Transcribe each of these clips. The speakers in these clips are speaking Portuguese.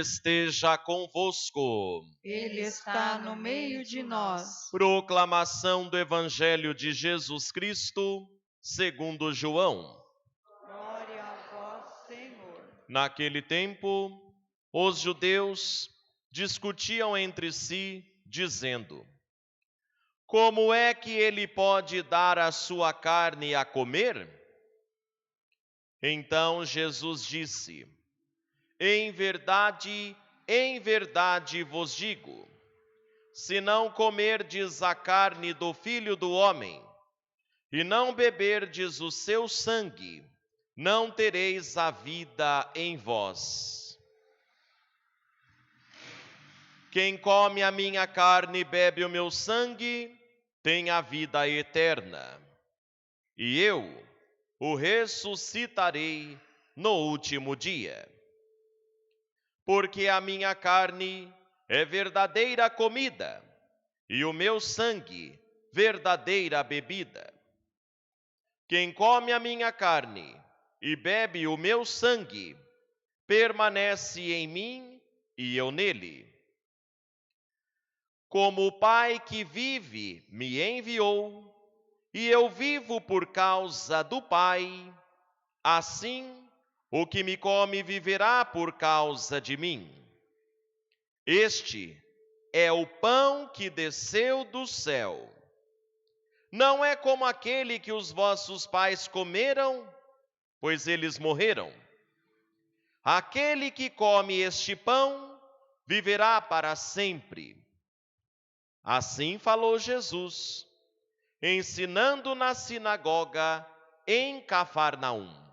esteja convosco. Ele está no meio de nós. Proclamação do Evangelho de Jesus Cristo, segundo João. Glória a vós, Senhor. Naquele tempo, os judeus discutiam entre si, dizendo: como é que ele pode dar a sua carne a comer? Então Jesus disse: em verdade vos digo, se não comerdes a carne do Filho do Homem, e não beberdes o seu sangue, não tereis a vida em vós. Quem come a minha carne e bebe o meu sangue, tem a vida eterna. E eu o ressuscitarei no último dia. Porque a minha carne é verdadeira comida, e o meu sangue, verdadeira bebida. Quem come a minha carne e bebe o meu sangue, permanece em mim e eu nele. Como o Pai que vive me enviou, e eu vivo por causa do Pai, assim o que me come viverá por causa de mim. Este é o pão que desceu do céu. Não é como aquele que os vossos pais comeram, pois eles morreram. Aquele que come este pão viverá para sempre. Assim falou Jesus, ensinando na sinagoga em Cafarnaum.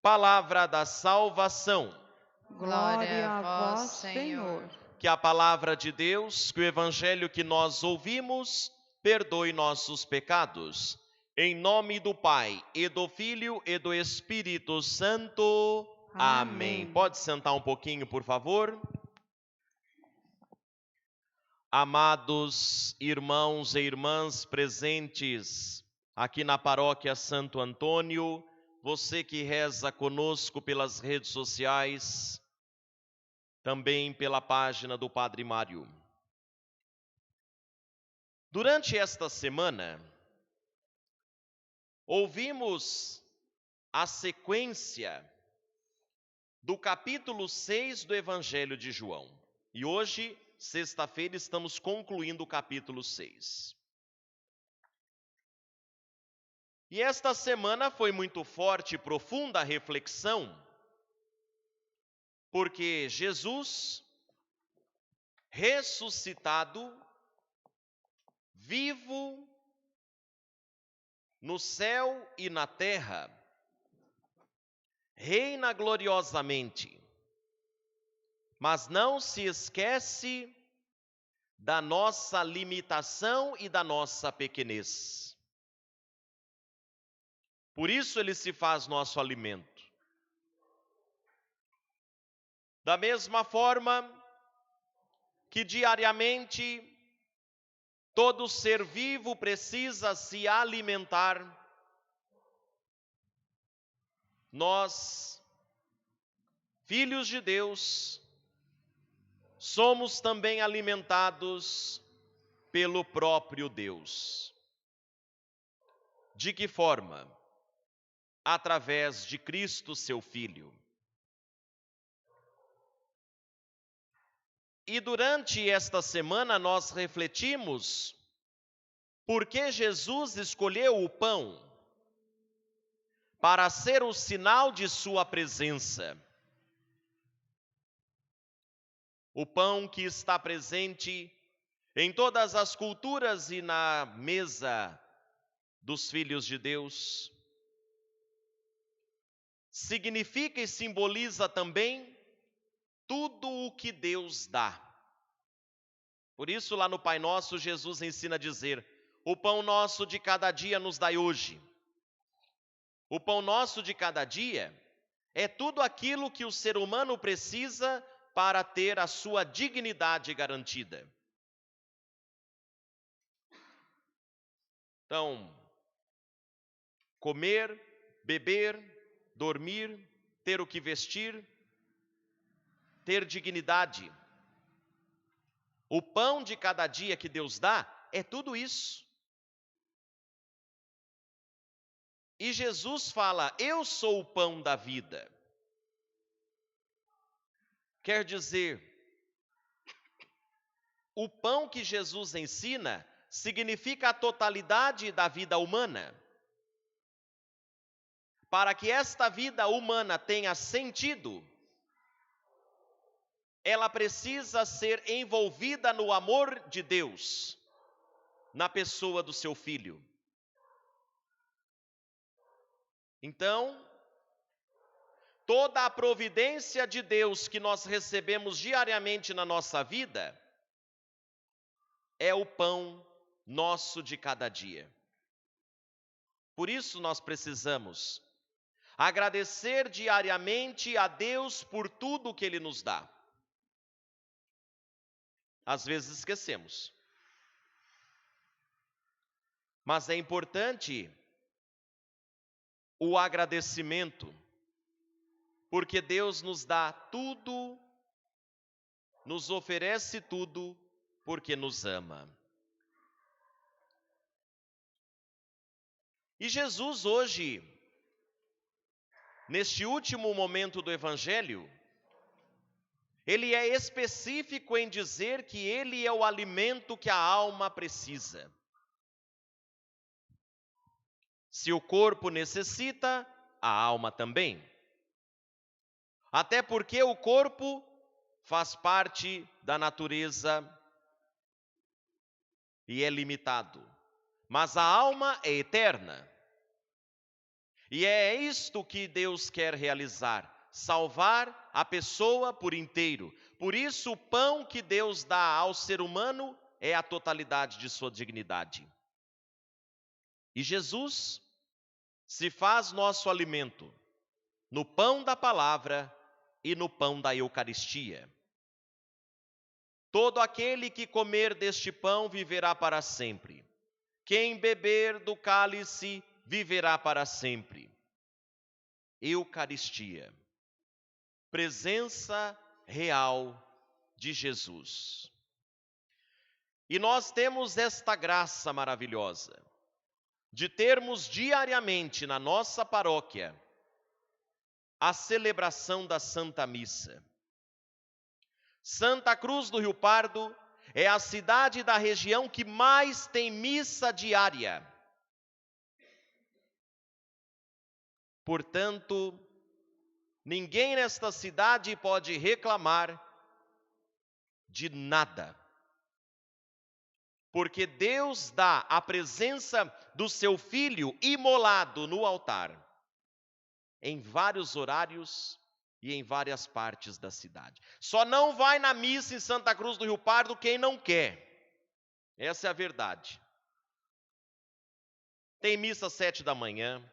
Palavra da salvação. Glória a vós, Senhor. Que a palavra de Deus, que o evangelho que nós ouvimos, perdoe nossos pecados. Em nome do Pai, e do Filho, e do Espírito Santo. Amém. Pode sentar um pouquinho, por favor? Amados irmãos e irmãs presentes aqui na paróquia Santo Antônio, você que reza conosco pelas redes sociais, também pela página do Padre Mário. Durante esta semana, ouvimos a sequência do capítulo 6 do Evangelho de João. E hoje, sexta-feira, estamos concluindo o capítulo 6. E esta semana foi muito forte e profunda a reflexão, porque Jesus, ressuscitado, vivo no céu e na terra, reina gloriosamente, mas não se esquece da nossa limitação e da nossa pequenez. Por isso ele se faz nosso alimento. Da mesma forma que diariamente todo ser vivo precisa se alimentar, nós, filhos de Deus, somos também alimentados pelo próprio Deus. De que forma? Através de Cristo, seu Filho. E durante esta semana nós refletimos por que Jesus escolheu o pão para ser o sinal de sua presença. O pão que está presente em todas as culturas e na mesa dos filhos de Deus, significa e simboliza também tudo o que Deus dá. Por isso, lá no Pai Nosso, Jesus ensina a dizer: o pão nosso de cada dia nos dai hoje. O pão nosso de cada dia é tudo aquilo que o ser humano precisa para ter a sua dignidade garantida. Então, comer, beber, dormir, ter o que vestir, ter dignidade. O pão de cada dia que Deus dá é tudo isso. E Jesus fala: eu sou o pão da vida. Quer dizer, o pão que Jesus ensina significa a totalidade da vida humana. Para que esta vida humana tenha sentido, ela precisa ser envolvida no amor de Deus, na pessoa do seu Filho. Então, toda a providência de Deus que nós recebemos diariamente na nossa vida é o pão nosso de cada dia. Por isso nós precisamos agradecer diariamente a Deus por tudo que Ele nos dá. Às vezes esquecemos. Mas é importante o agradecimento, porque Deus nos dá tudo, nos oferece tudo, porque nos ama. E Jesus hoje, neste último momento do Evangelho, Ele é específico em dizer que Ele é o alimento que a alma precisa. Se o corpo necessita, a alma também. Até porque o corpo faz parte da natureza e é limitado. Mas a alma é eterna. E é isto que Deus quer realizar: salvar a pessoa por inteiro. Por isso, o pão que Deus dá ao ser humano é a totalidade de sua dignidade. E Jesus se faz nosso alimento no pão da palavra e no pão da Eucaristia. Todo aquele que comer deste pão viverá para sempre. Quem beber do cálice viverá para sempre. Eucaristia, presença real de Jesus. E nós temos esta graça maravilhosa de termos diariamente na nossa paróquia a celebração da Santa Missa. Santa Cruz do Rio Pardo é a cidade da região que mais tem missa diária. Portanto, ninguém nesta cidade pode reclamar de nada, porque Deus dá a presença do seu Filho imolado no altar, em vários horários e em várias partes da cidade. Só não vai na missa em Santa Cruz do Rio Pardo quem não quer. Essa é a verdade. Tem missa às 7 da manhã,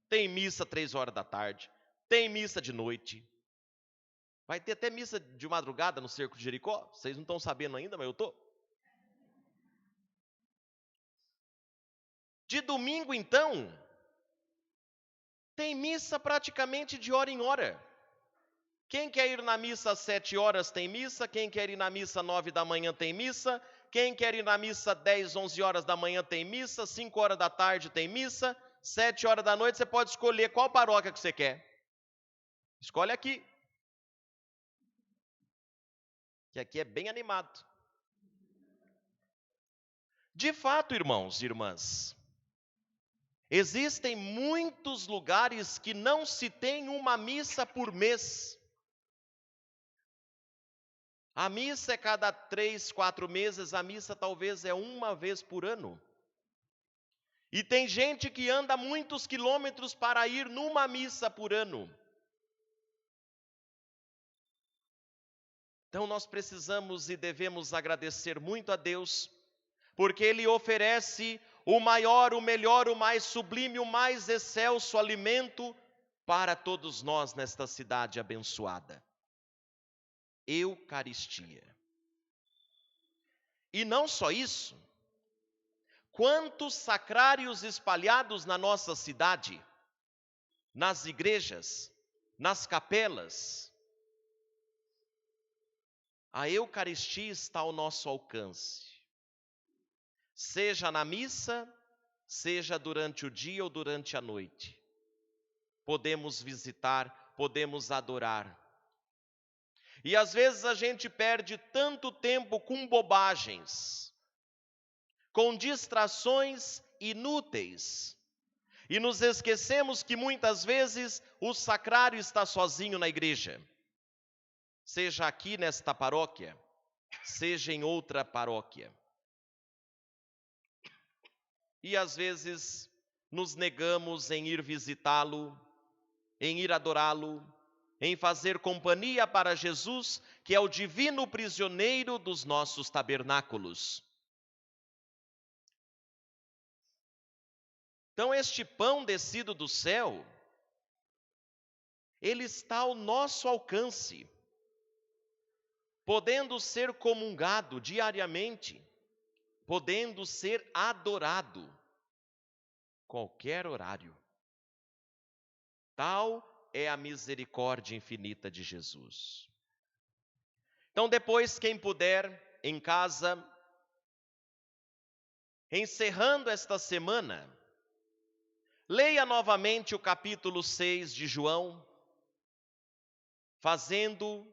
tem missa 3 horas da tarde, tem missa de noite. Vai ter até missa de madrugada no Cerco de Jericó. Vocês não estão sabendo ainda, mas eu estou. De domingo, então, tem missa praticamente de hora em hora. Quem quer ir na missa às 7 horas tem missa, quem quer ir na missa às 9 da manhã tem missa, quem quer ir na missa às 10, 11 horas da manhã tem missa, 5 horas da tarde tem missa, 7 horas da noite você pode escolher qual paróquia que você quer. Escolhe aqui. Que aqui é bem animado. De fato, irmãos e irmãs, existem muitos lugares que não se tem uma missa por mês. A missa é cada 3, 4 meses, a missa talvez é uma vez por ano. E tem gente que anda muitos quilômetros para ir numa missa por ano. Então nós precisamos e devemos agradecer muito a Deus, porque Ele oferece o maior, o melhor, o mais sublime, o mais excelso alimento para todos nós nesta cidade abençoada. Eucaristia. E não só isso, quantos sacrários espalhados na nossa cidade, nas igrejas, nas capelas. A Eucaristia está ao nosso alcance. Seja na missa, seja durante o dia ou durante a noite. Podemos visitar, podemos adorar. E às vezes a gente perde tanto tempo com bobagens, com distrações inúteis. E nos esquecemos que muitas vezes o sacrário está sozinho na igreja. Seja aqui nesta paróquia, seja em outra paróquia. E às vezes nos negamos em ir visitá-lo, em ir adorá-lo, em fazer companhia para Jesus, que é o divino prisioneiro dos nossos tabernáculos. Então este pão descido do céu, ele está ao nosso alcance, podendo ser comungado diariamente, podendo ser adorado qualquer horário. Tal é a misericórdia infinita de Jesus. Então depois, quem puder, em casa, encerrando esta semana, leia novamente o capítulo 6 de João, fazendo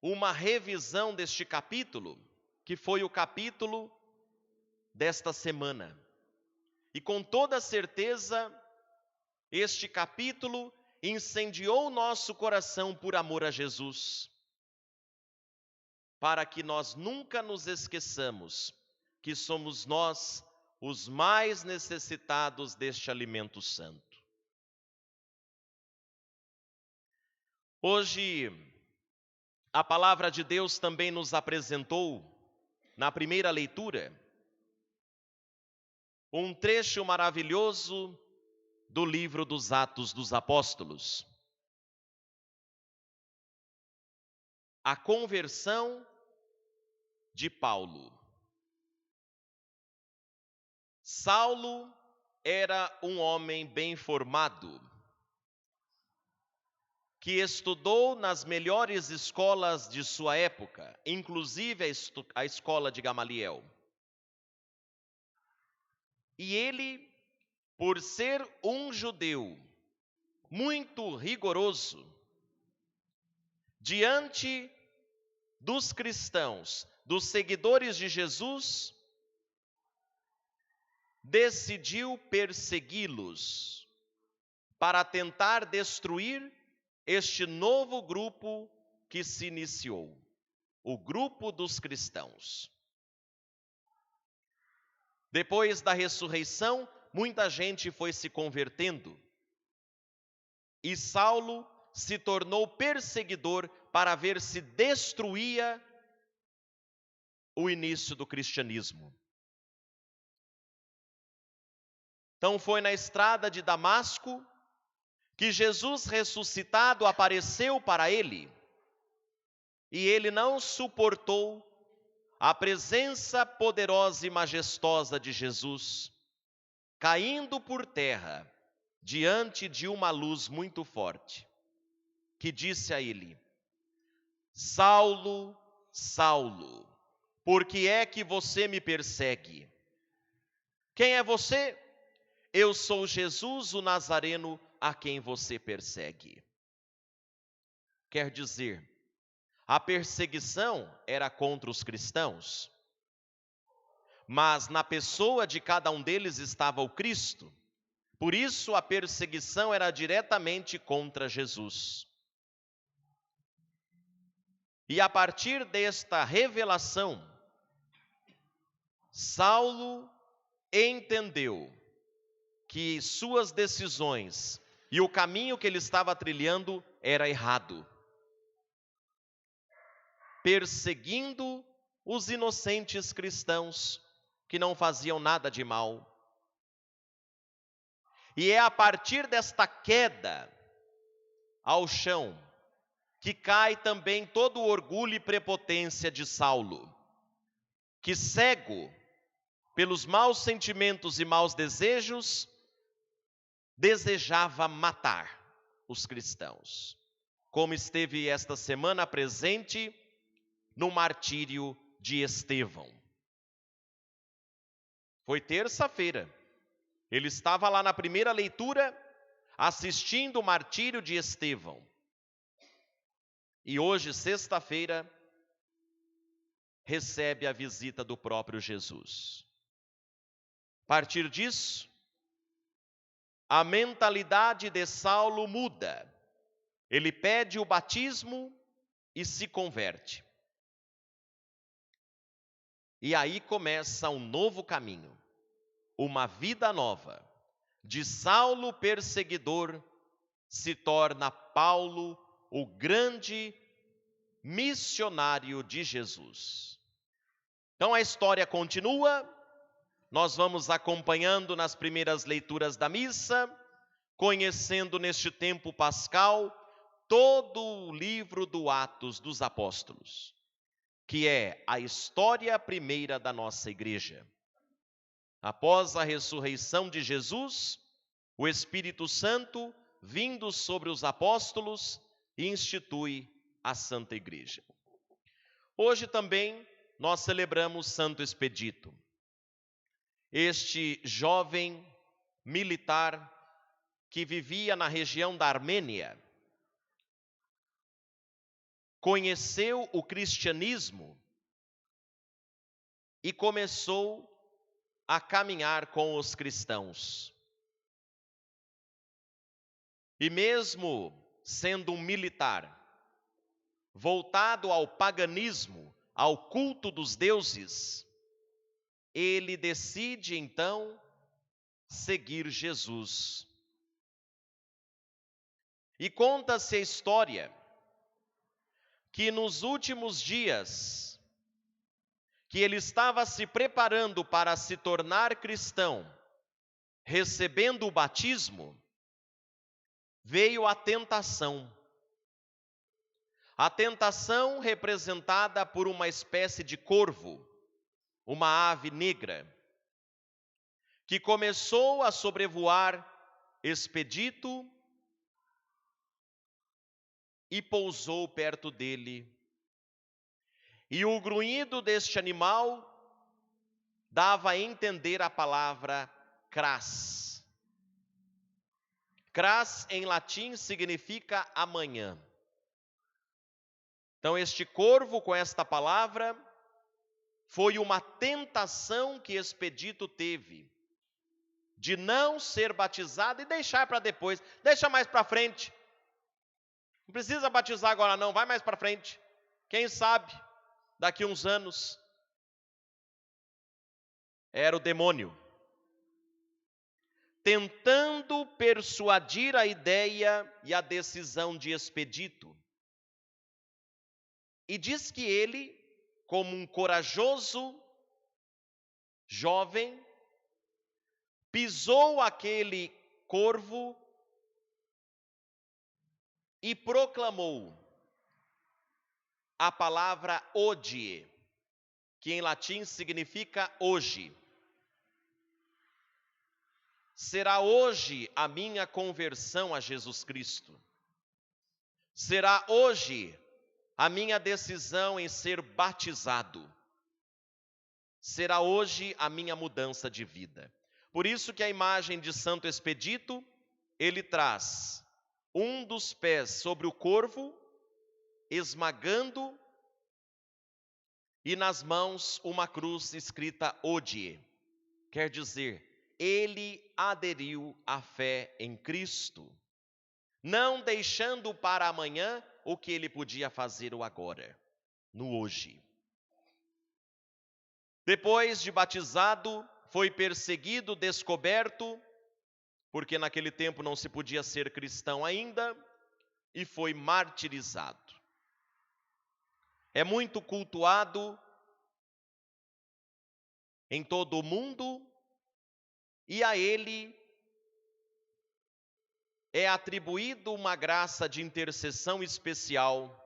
uma revisão deste capítulo, que foi o capítulo desta semana. E com toda certeza, este capítulo incendiou nosso coração por amor a Jesus, para que nós nunca nos esqueçamos que somos nós os mais necessitados deste alimento santo. Hoje, a palavra de Deus também nos apresentou, na primeira leitura, um trecho maravilhoso do livro dos Atos dos Apóstolos. A conversão de Paulo. Saulo era um homem bem formado, que estudou nas melhores escolas de sua época, inclusive a escola de Gamaliel. E ele, por ser um judeu muito rigoroso, diante dos cristãos, dos seguidores de Jesus, decidiu persegui-los para tentar destruir este novo grupo que se iniciou, o grupo dos cristãos. Depois da ressurreição, muita gente foi se convertendo e Saulo se tornou perseguidor para ver se destruía o início do cristianismo. Então foi na estrada de Damasco que Jesus ressuscitado apareceu para ele, e ele não suportou a presença poderosa e majestosa de Jesus, caindo por terra diante de uma luz muito forte, que disse a ele: Saulo, Saulo, por que é que você me persegue? Quem é você? Eu sou Jesus, o Nazareno, a quem você persegue. Quer dizer, a perseguição era contra os cristãos, mas na pessoa de cada um deles estava o Cristo. Por isso a perseguição era diretamente contra Jesus. E a partir desta revelação, Saulo entendeu que suas decisões e o caminho que ele estava trilhando era errado, perseguindo os inocentes cristãos que não faziam nada de mal. E é a partir desta queda ao chão que cai também todo o orgulho e prepotência de Saulo, que cego pelos maus sentimentos e maus desejos, desejava matar os cristãos. como esteve esta semana presente no martírio de Estevão. Foi terça-feira. Ele estava lá na primeira leitura, assistindo o martírio de Estevão. E hoje, sexta-feira, recebe a visita do próprio Jesus. A partir disso, a mentalidade de Saulo muda. Ele pede o batismo e se converte. E aí começa um novo caminho, uma vida nova. De Saulo perseguidor se torna Paulo, o grande missionário de Jesus. Então a história continua, nós vamos acompanhando nas primeiras leituras da missa, conhecendo neste tempo pascal todo o livro do Atos dos Apóstolos, que é a história primeira da nossa igreja. Após a ressurreição de Jesus, o Espírito Santo, vindo sobre os apóstolos, institui a Santa Igreja. Hoje também nós celebramos Santo Expedito. Este jovem militar que vivia na região da Armênia, conheceu o cristianismo e começou a caminhar com os cristãos. E mesmo sendo um militar, voltado ao paganismo, ao culto dos deuses, ele decide então seguir Jesus. E conta-se a história que nos últimos dias, que ele estava se preparando para se tornar cristão, recebendo o batismo, veio a tentação. A tentação representada por uma espécie de corvo, uma ave negra, que começou a sobrevoar Expedito e pousou perto dele. E o grunhido deste animal dava a entender a palavra cras. Cras em latim significa amanhã. Então este corvo com esta palavra foi uma tentação que Expedito teve de não ser batizado e deixar para depois, deixa mais para frente. Não precisa batizar agora não, vai mais para frente. Quem sabe, daqui uns anos. Era o demônio tentando persuadir a ideia e a decisão de Expedito. E diz que ele, como um corajoso jovem, pisou aquele corvo e proclamou a palavra hodie, que em latim significa hoje. Será hoje a minha conversão a Jesus Cristo. Será hoje a minha decisão em ser batizado. Será hoje a minha mudança de vida. Por isso que a imagem de Santo Expedito, ele traz um dos pés sobre o corvo, esmagando, e nas mãos uma cruz escrita hodie. Quer dizer, ele aderiu à fé em Cristo, não deixando para amanhã o que ele podia fazer o agora, no hoje. Depois de batizado, foi perseguido, descoberto, porque naquele tempo não se podia ser cristão ainda, e foi martirizado. É muito cultuado em todo o mundo, e a ele é atribuído uma graça de intercessão especial.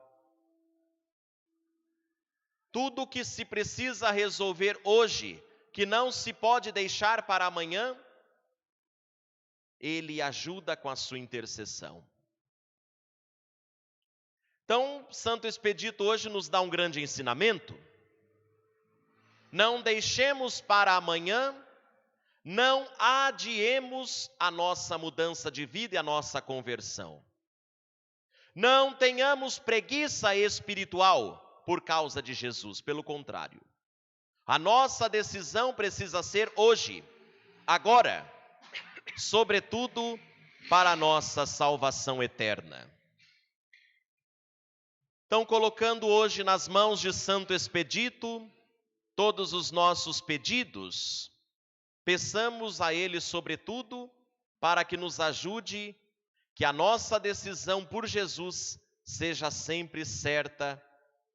Tudo o que se precisa resolver hoje, que não se pode deixar para amanhã, ele ajuda com a sua intercessão. Então, Santo Expedito hoje nos dá um grande ensinamento. Não deixemos para amanhã, não adiemos a nossa mudança de vida e a nossa conversão. Não tenhamos preguiça espiritual por causa de Jesus, pelo contrário. A nossa decisão precisa ser hoje, agora, sobretudo para a nossa salvação eterna. Então, colocando hoje nas mãos de Santo Expedito todos os nossos pedidos, peçamos a Ele, sobretudo, para que nos ajude, que a nossa decisão por Jesus seja sempre certa,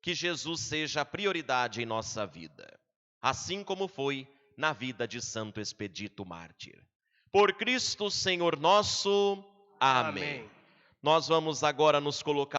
que Jesus seja a prioridade em nossa vida, assim como foi na vida de Santo Expedito Mártir. Por Cristo, Senhor nosso. Amém. Nós vamos agora nos colocar